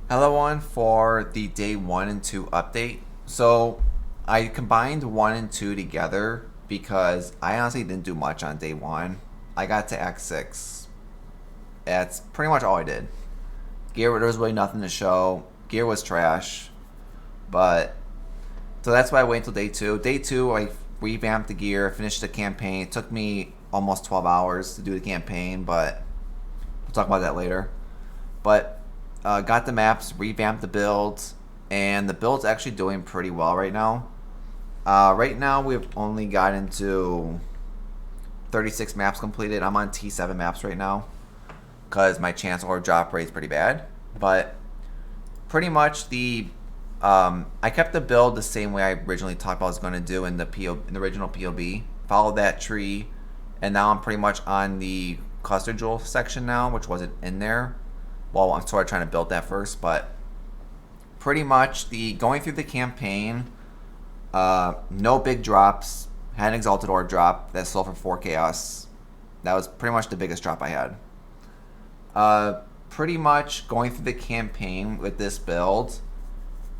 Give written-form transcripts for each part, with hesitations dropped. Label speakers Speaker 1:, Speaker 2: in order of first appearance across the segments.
Speaker 1: Hello one for the day 1 and 2 update. So I combined 1 and 2 together because I honestly didn't do much on day 1. I got to Act 6. That's pretty much all I did. Gear, there was really nothing to show. Gear was trash. But, so that's why I waited until day 2. Day 2, I revamped the gear, finished the campaign. It took me almost 12 hours to do the campaign, but we'll talk about that later. But got the maps, revamped the build, and the build's actually doing pretty well right now. Right now we've only gotten to 36 maps completed. I'm on T7 maps right now because my chance or drop rate is pretty bad. But pretty much I kept the build the same way I originally talked about I was going to do in the original POB. Followed that tree, and now I'm pretty much on the cluster jewel section now, which wasn't in there. Well, I'm sort of trying to build that first, but pretty much the going through the campaign, no big drops. Had an exalted orb drop that sold for 4 chaos. That was pretty much the biggest drop I had. Pretty much going through the campaign with this build,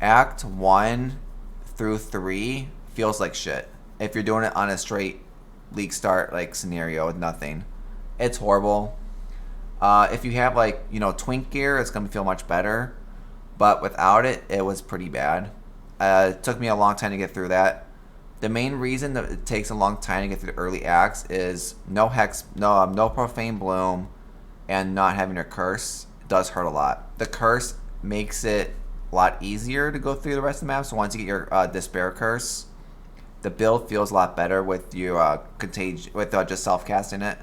Speaker 1: Act 1 through 3 feels like shit. If you're doing it on a straight league start like scenario with nothing, it's horrible. If you have twink gear, it's gonna feel much better, but without it, it was pretty bad. It took me a long time to get through that. The main reason that it takes a long time to get through the early acts is no hex, no profane bloom, and not having your curse does hurt a lot. The curse makes it a lot easier to go through the rest of the map. So once you get your despair curse, the build feels a lot better with your contagion, with just self casting it.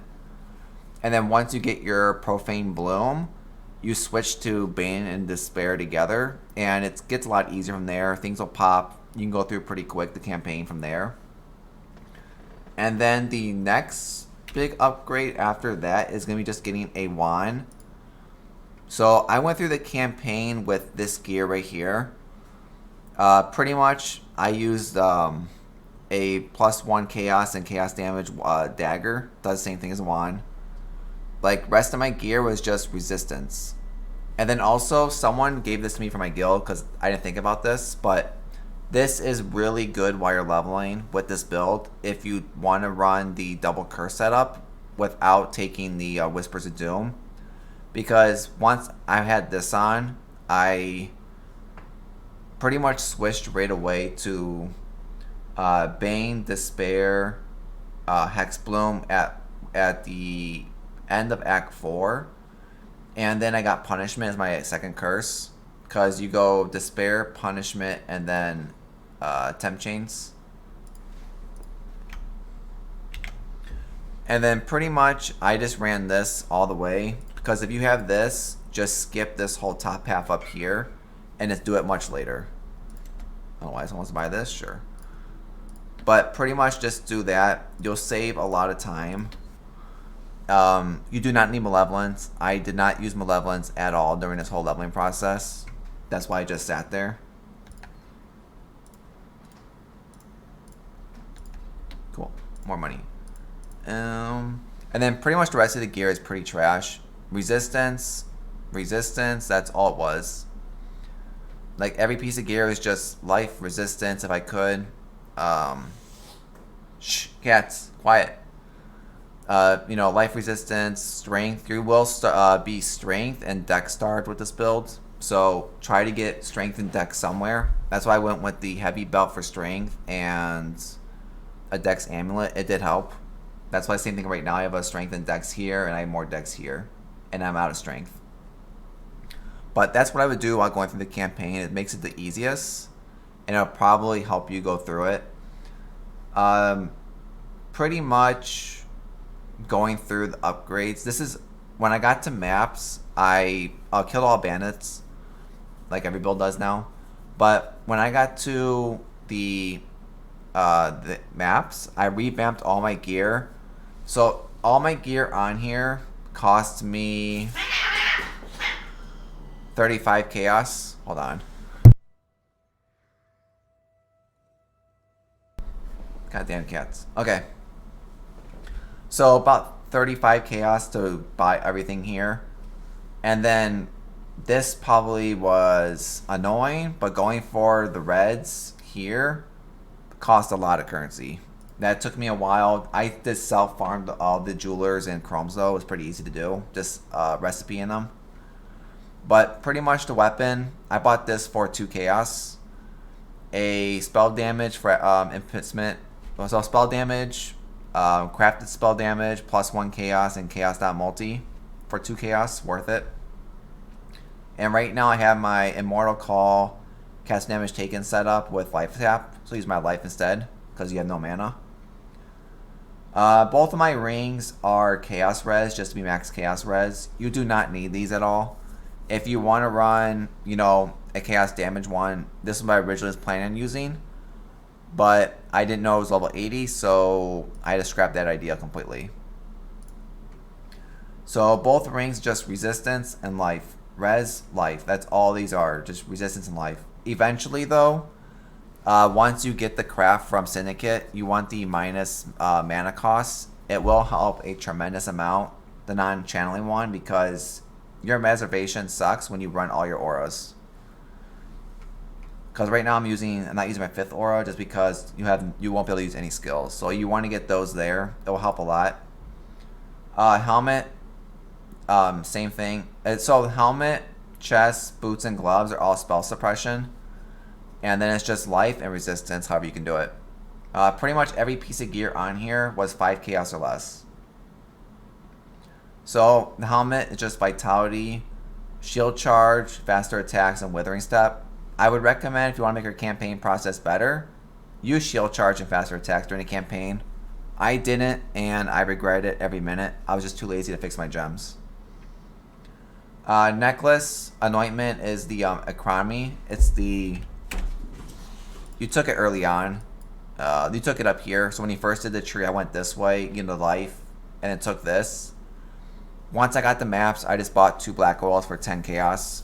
Speaker 1: And then once you get your Profane Bloom, you switch to Bane and Despair together, and it gets a lot easier from there. Things will pop. You can go through pretty quick the campaign from there. And then the next big upgrade after that is going to be just getting a wand. So I went through the campaign with this gear right here. Pretty much I used a +1 chaos and chaos damage dagger. Does the same thing as a wand. Like, rest of my gear was just resistance. And then also, someone gave this to me for my guild because I didn't think about this, but this is really good while you're leveling with this build if you want to run the double curse setup without taking the Whispers of Doom. Because once I had this on, I pretty much switched right away to Bane, Despair, Hex Bloom at the end of Act 4, and then I got Punishment as my second curse, because you go Despair, Punishment, and then Temp Chains. And then pretty much I just ran this all the way, because if you have this, just skip this whole top half up here and just do it much later. I don't know why someone wants to buy this, sure. But pretty much just do that. You'll save a lot of time. You do not need Malevolence. I did not use Malevolence at all during this whole leveling process. That's why I just sat there. Cool. More money. And then pretty much the rest of the gear is pretty trash. Resistance, that's all it was. Like, every piece of gear is just life, resistance if I could. Shh, cats, quiet. Life resistance, strength. You will be strength and dex starved with this build. So try to get strength and dex somewhere. That's why I went with the heavy belt for strength and a dex amulet. It did help. That's why same thing right now. I have a strength and dex here, and I have more dex here, and I'm out of strength. But that's what I would do while going through the campaign. It makes it the easiest, and it'll probably help you go through it. Pretty much going through the upgrades. This is when I got to maps. I killed all bandits, like every build does now. But when I got to the maps, I revamped all my gear. So all my gear on here cost me 35 chaos. Hold on. Goddamn cats. Okay. So about 35 chaos to buy everything here. And then this probably was annoying, but going for the reds here cost a lot of currency. That took me a while. I just self-farmed all the jewelers and chromes though. It was pretty easy to do. Just recipe in them. But pretty much the weapon, I bought this for 2 chaos. A spell damage for imprisonment. So spell damage, crafted spell damage, plus 1 chaos and chaos.multi for 2 chaos, worth it. And right now I have my Immortal Call cast damage taken set up with life tap. So I use my life instead because you have no mana. Both of my rings are chaos res, just to be max chaos res. You do not need these at all. If you want to run, you know, a chaos damage one, this is what I originally was planning on using. But I didn't know it was level 80, so I had to scrap that idea completely. So both rings just resistance and life. Res, life. That's all these are, just resistance and life. Eventually though, once you get the craft from Syndicate, you want the minus mana costs. It will help a tremendous amount, the non-channeling one, because your reservation sucks when you run all your auras. Because right now I'm not using my 5th aura just because you won't be able to use any skills. So you want to get those there. It will help a lot. Helmet, same thing. So helmet, chest, boots, and gloves are all spell suppression. And then it's just life and resistance, however you can do it. Pretty much every piece of gear on here was 5 chaos or less. So the helmet is just vitality, shield charge, faster attacks, and withering step. I would recommend, if you want to make your campaign process better, use shield charge and faster attacks during the campaign. I didn't, and I regret it every minute. I was just too lazy to fix my gems. Necklace, anointment is the economy. It's the... You took it early on. You took it up here. So when you first did the tree, I went this way, into life, and it took this. Once I got the maps, I just bought 2 black oils for 10 chaos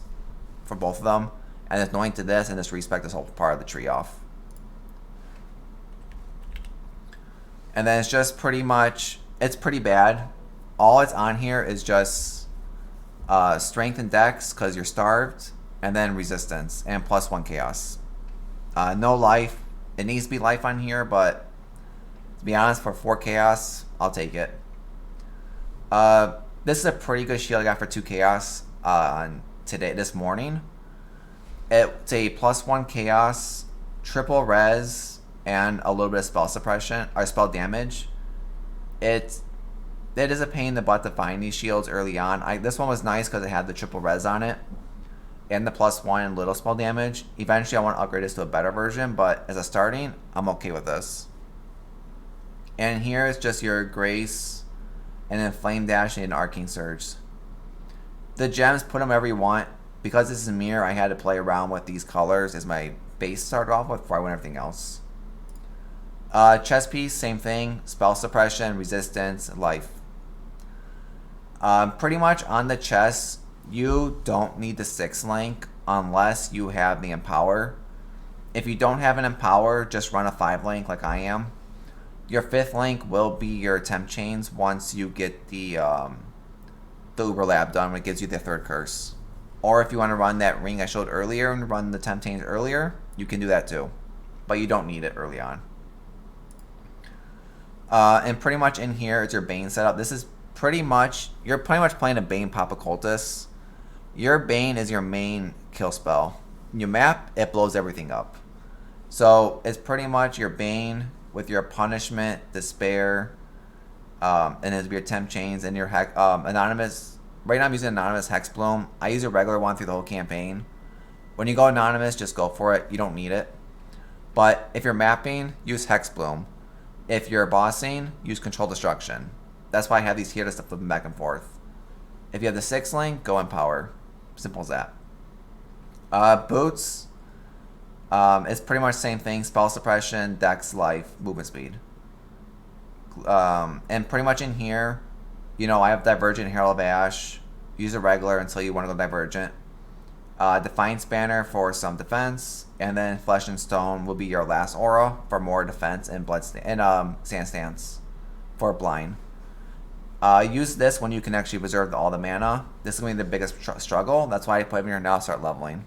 Speaker 1: for both of them. And just anointed this and just respec this whole part of the tree off. And then it's just pretty much, it's pretty bad. All it's on here is just strength and dex because you're starved. And then resistance and plus 1 chaos. No life. It needs to be life on here, but to be honest, for 4 chaos, I'll take it. This is a pretty good shield I got for 2 chaos on this morning. It's a plus 1 chaos, triple res, and a little bit of spell suppression or spell damage. It is a pain in the butt to find these shields early on. This one was nice because it had the triple res on it and the plus 1 and little spell damage. Eventually I want to upgrade this to a better version, but as a starting, I'm okay with this. And here is just your Grace and then Flame Dash and Arcane Surge. The gems, put them wherever you want. Because this is a mirror, I had to play around with these colors as my base started off with before I went everything else. Chest piece, same thing. Spell suppression, resistance, life. Pretty much on the chest, you don't need the 6 link unless you have the Empower. If you don't have an Empower, just run a 5 link like I am. Your 5th link will be your temp chains once you get the Uber Lab done, when it gives you the 3rd curse. Or if you want to run that ring I showed earlier and run the temp chains earlier, you can do that too. But you don't need it early on. And pretty much in here is your Bane setup. This is pretty much, you're pretty much playing a Bane POP Occulist. Your Bane is your main kill spell. You map, it blows everything up. So it's pretty much your Bane with your Punishment, Despair, and it'll be your temp chains and your Anonymous. Right now I'm using Anonymous Hex Bloom. I use a regular one through the whole campaign. When you go Anonymous, just go for it. You don't need it. But if you're mapping, use Hex Bloom. If you're bossing, use Control Destruction. That's why I have these here to flip them back and forth. If you have the 6 link, go Empower. Simple as that. Boots. It's pretty much the same thing. Spell suppression, dex, life, movement speed. And pretty much in here, you know, I have Divergent, Herald of Ash. Use a regular until you want to go Divergent. Defiance Banner for some defense. And then Flesh and Stone will be your last aura for more defense and Sand Stance for blind. Use this when you can actually preserve all the mana. This is going to be the biggest struggle. That's why I put him here now. Start leveling.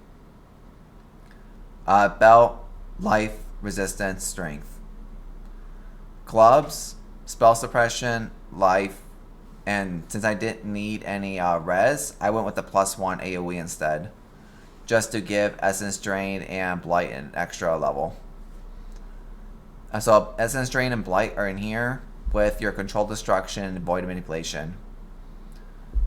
Speaker 1: Belt, life, resistance, strength. Gloves, spell suppression, life, and since I didn't need any res, I went with the +1 AoE instead, just to give Essence Drain and Blight an extra level. So Essence Drain and Blight are in here with your Control Destruction and Void Manipulation.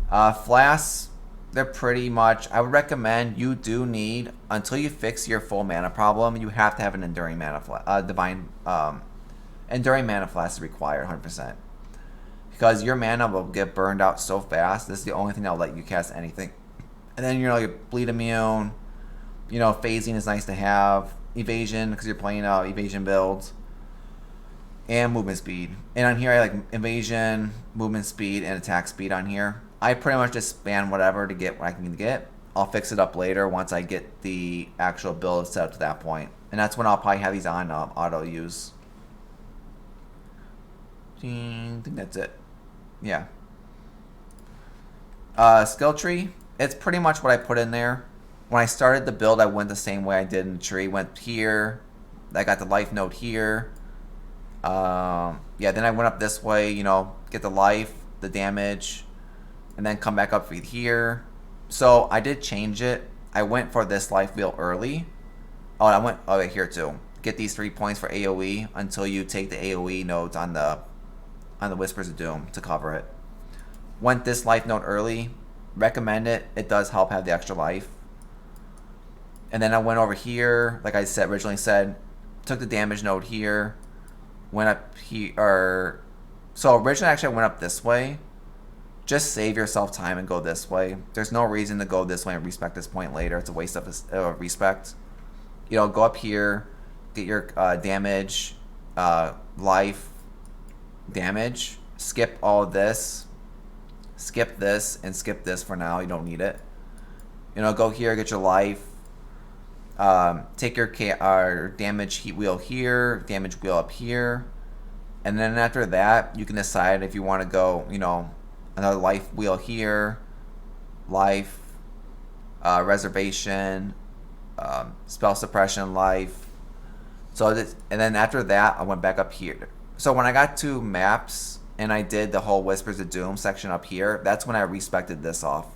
Speaker 1: Flasks, they're pretty much, I would recommend you do need, until you fix your full mana problem, you have to have an Enduring Mana Enduring Mana Flask is required 100%. Because your mana will get burned out so fast, this is the only thing that will let you cast anything. And then, you're bleed immune, phasing is nice to have, evasion, because you're playing evasion builds, and movement speed. And on here, I like evasion, movement speed, and attack speed on here. I pretty much just span whatever to get what I can get. I'll fix it up later once I get the actual build set up to that point. And that's when I'll probably have these on auto use. I think that's it. Yeah. Skill tree. It's pretty much what I put in there. When I started the build, I went the same way I did in the tree. Went here. I got the life node here. Yeah, then I went up this way, get the life, the damage, and then come back up here. So I did change it. I went for this life wheel early. Oh, I went right here too. Get these 3 points for AoE until you take the AoE nodes on the Whispers of Doom to cover it. Went this life node early. Recommend it. It does help have the extra life. And then I went over here, like I said originally said, took the damage node here. Went up here, so originally actually I went up this way. Just save yourself time and go this way. There's no reason to go this way and respect this point later. It's a waste of respect. Go up here, get your damage, life, damage. Skip all of this. Skip this and skip this for now. You don't need it. Go here, get your life. Take your damage heat wheel here, damage wheel up here, and then after that you can decide if you want to go, another life wheel here, life, reservation, spell suppression, life. So this, and then after that I went back up here. So when I got to maps and I did the whole Whispers of Doom section up here, that's when I respected this off.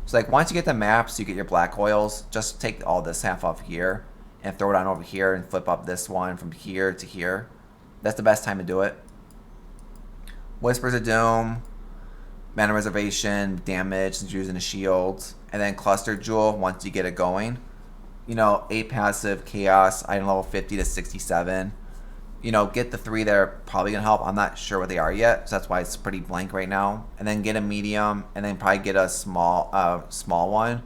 Speaker 1: So once you get the maps, you get your black oils, just take all this half off here and throw it on over here and flip up this one from here to here. That's the best time to do it. Whispers of Doom, mana reservation, damage since you're using a shield, and then Cluster Jewel once you get it going. 8 passive, chaos, item level 50 to 67. Get the 3 that are probably going to help. I'm not sure what they are yet, so that's why it's pretty blank right now. And then get a medium, and then probably get a small one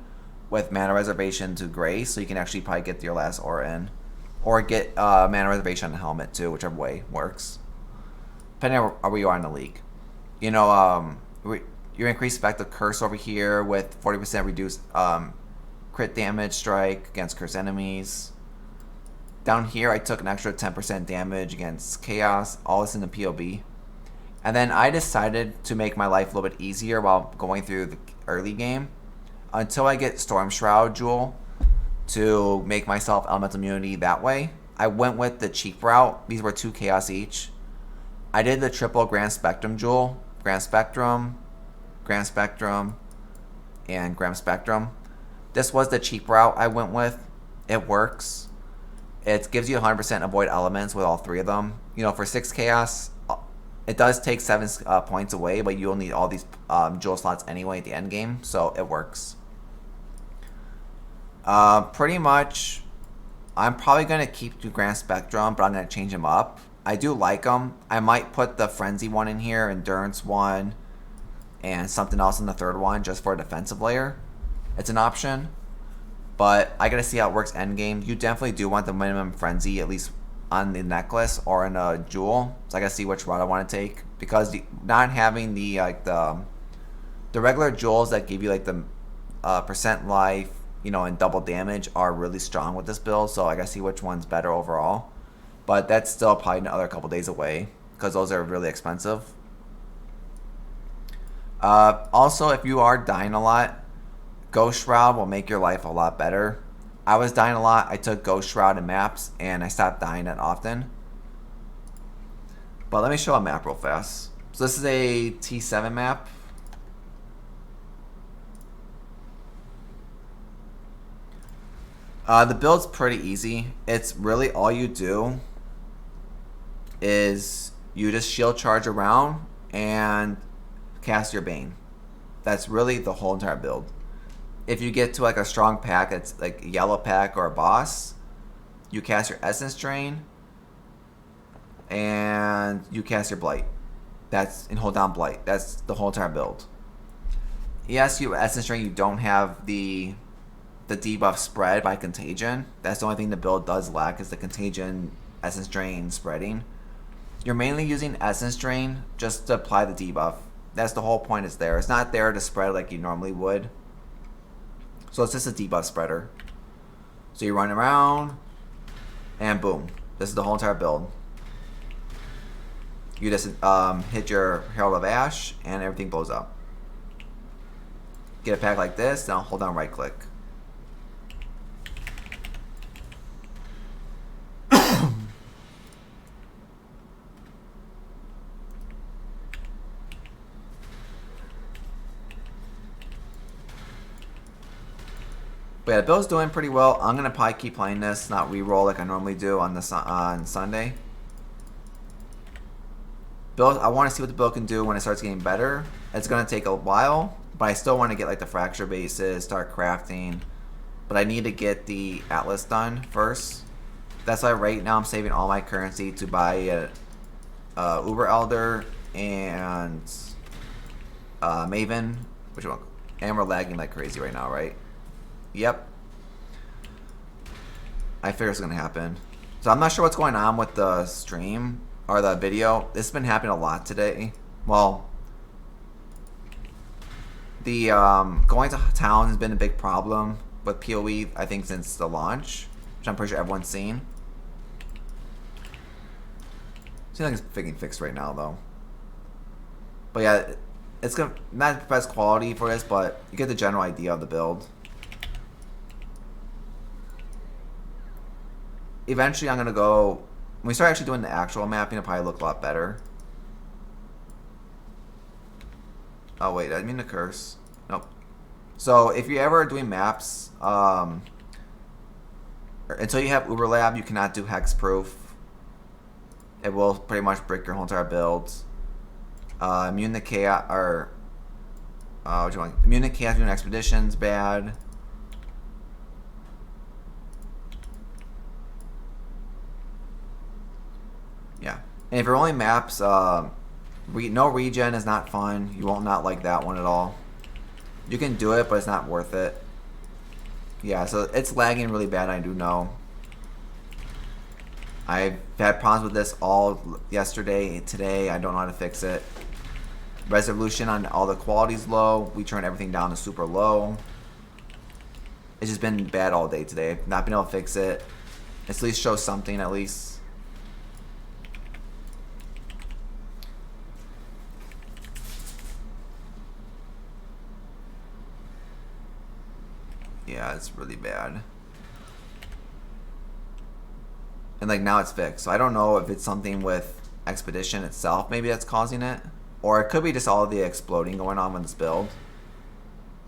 Speaker 1: with mana reservation to Grace, so you can actually probably get your last aura in. Or get mana reservation on the helmet too, whichever way works. Depending on where you are in the league. Your increased effective curse over here with 40% reduced crit damage strike against cursed enemies. Down here, I took an extra 10% damage against Chaos, all this in the POB. And then I decided to make my life a little bit easier while going through the early game until I get Storm Shroud Jewel to make myself elemental immunity that way. I went with the cheap route. These were 2 Chaos each. I did the triple Grand Spectrum Jewel. Grand Spectrum, Grand Spectrum, and Grand Spectrum. This was the cheap route I went with. It works. It gives you 100% avoid elements with all 3 of them. For 6 chaos, it does take 7 points away, but you'll need all these jewel slots anyway at the end game, so it works. Pretty much, I'm probably going to keep the Grand Spectrum, but I'm going to change them up. I do like them. I might put the Frenzy one in here, Endurance one, and something else in the 3rd one just for a defensive layer. It's an option. But I gotta see how it works end game. You definitely do want the minimum frenzy at least on the necklace or in a jewel. So I gotta see which route I want to take because not having the regular jewels that give you the percent life, and double damage are really strong with this build. So I gotta see which one's better overall. But that's still probably another couple days away because those are really expensive. Also, if you are dying a lot, Ghost Shroud will make your life a lot better. I was dying a lot. I took Ghost Shroud in maps, and I stopped dying that often. But let me show a map real fast. So this is a T7 map. The build's pretty easy. It's really all you do is you just shield charge around and cast your Bane. That's really the whole entire build. If you get to like a strong pack, it's like a yellow pack or a boss, you cast your Essence Drain and you cast your Blight. And hold down Blight. That's the whole entire build. Yes, you Essence Drain, you don't have the debuff spread by Contagion. That's the only thing the build does lack, is the Contagion Essence Drain spreading. You're mainly using Essence Drain just to apply the debuff. That's the whole point, is there. It's not there to spread like you normally would. So it's just a debuff spreader. So you run around and boom. This is the whole entire build. You just hit your Herald of Ash and everything blows up. Get a pack like this, now hold down right click. But yeah, the build's doing pretty well. I'm gonna probably keep playing this, not re-roll like I normally do on Sunday. Build, I want to see what the build can do when it starts getting better. It's gonna take a while, but I still want to get like the fracture bases, start crafting. But I need to get the Atlas done first. That's why right now I'm saving all my currency to buy a Uber Elder and Maven. Which one? And we're lagging like crazy right now, right? Yep. I figure it's gonna happen. So I'm not sure what's going on with the stream or the video. This has been happening a lot today. Well, the going to town has been a big problem with POE, I think, since the launch, which I'm pretty sure everyone's seen. Seems like it's getting fixed right now, though. But yeah, it's gonna not the best quality for this, but you get the general idea of the build. Eventually, I'm gonna go. When we start actually doing the actual mapping, it'll probably look a lot better. Oh wait, I didn't mean to curse. Nope. So if you're ever doing maps, until you have Uber Lab, you cannot do hexproof. It will pretty much break your whole entire build. Immune to chaos, or what do you want? Immune to chaos during expeditions, bad. Yeah, and if you're only maps, no regen is not fun. You won't not like that one at all. You can do it, but it's not worth it. Yeah, so it's lagging really bad, I do know. I've had problems with this all yesterday, today. I don't know how to fix it. Resolution on all the quality's low. We turn everything down to super low. It's just been bad all day today. Not been able to fix it. At least show something at least. Yeah, it's really bad. And like now it's fixed. So I don't know if it's something with Expedition itself maybe that's causing it. Or it could be just all the exploding going on with this build.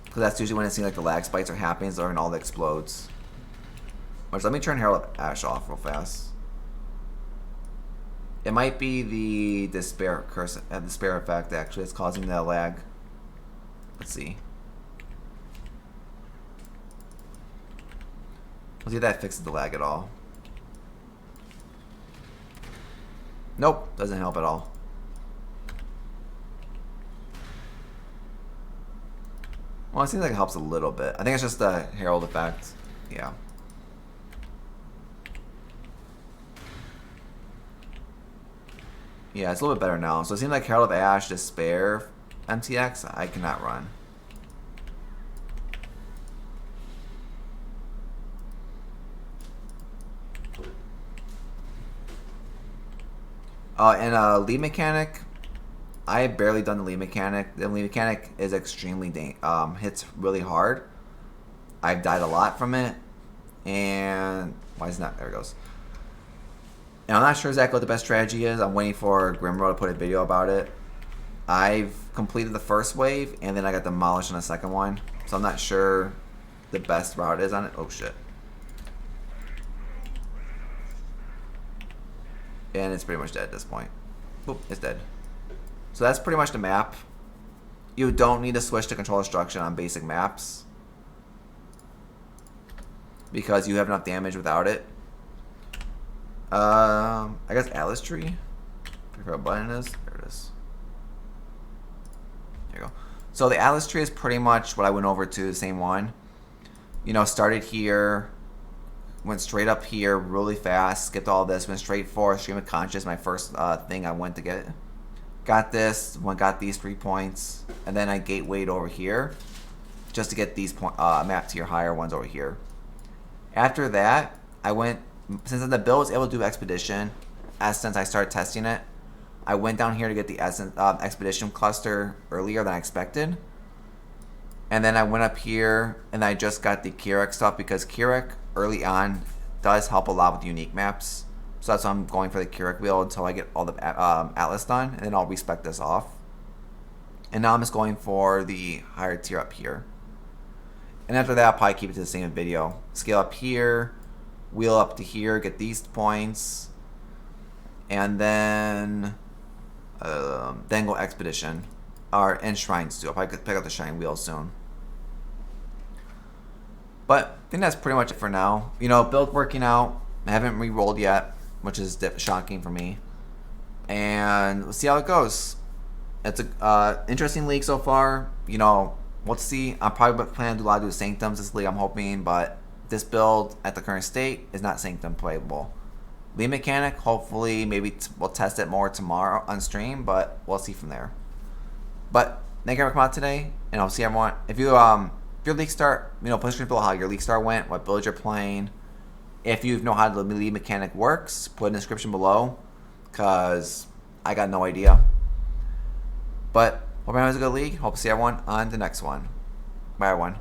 Speaker 1: Because that's usually when it seems like the lag spikes are happening, is when all the explodes. Which, let me turn Herald of Ash off real fast. It might be the despair curse, despair effect actually that's causing the lag. Let's see. Let's see if that fixes the lag at all. Nope, doesn't help at all. Well, it seems like it helps a little bit. I think it's just the Herald effect. Yeah. Yeah, it's a little bit better now. So it seems like Herald of Ash, Despair, MTX, I cannot run. And lead mechanic, I barely done the lead mechanic. The lead mechanic is extremely hits really hard. I've died a lot from it, and why is not there? It goes. And I'm not sure exactly what the best strategy is. I'm waiting for Grimro to put a video about it. I've completed the first wave, and then I got demolished on the second one, so I'm not sure the best route is on it. Oh shit! And it's pretty much dead at this point. Boop, it's dead. So that's pretty much the map. You don't need to switch to control destruction on basic maps because you have enough damage without it. I guess Atlas Tree. Where a button is. There it is. There you go. So the Atlas Tree is pretty much what I went over to, the same one. You know, started here, went straight up here really fast, skipped all this, went straight for Stream of Conscious, my first thing I went to get. Got this, got these 3 points, and then I gatewayed over here just to get these map tier higher ones over here. After that, I went, since the build was able to do Expedition, since I started testing it, I went down here to get the Expedition cluster earlier than I expected. And then I went up here and I just got the Keurig stuff because Keurig early on does help a lot with unique maps. So that's why I'm going for the Keurig build until I get all the Atlas done, and then I'll respec this off. And now I'm just going for the higher tier up here. And after that, I'll probably keep it to the same video. Scale up here, wheel up to here, get these points, and then go Expedition. And Shrines too. I'll probably pick up the Shrine wheel soon. But I think that's pretty much it for now. You know, build working out. I haven't re-rolled yet, which is shocking for me. And we'll see how it goes. It's a interesting league so far. You know, we'll see. I'm probably planning to do a lot of Sanctums this league, I'm hoping. But this build, at the current state, is not Sanctum playable. Lead mechanic, hopefully, maybe we'll test it more tomorrow on stream. But we'll see from there. But thank you for coming out today. And I'll see everyone. If you your league start, you know, put a screen below how your league start went, what build you're playing. If you know how the lead mechanic works, put in the description below, because I got no idea. But hope everyone has a good league. Hope to see everyone on the next one. Bye, everyone.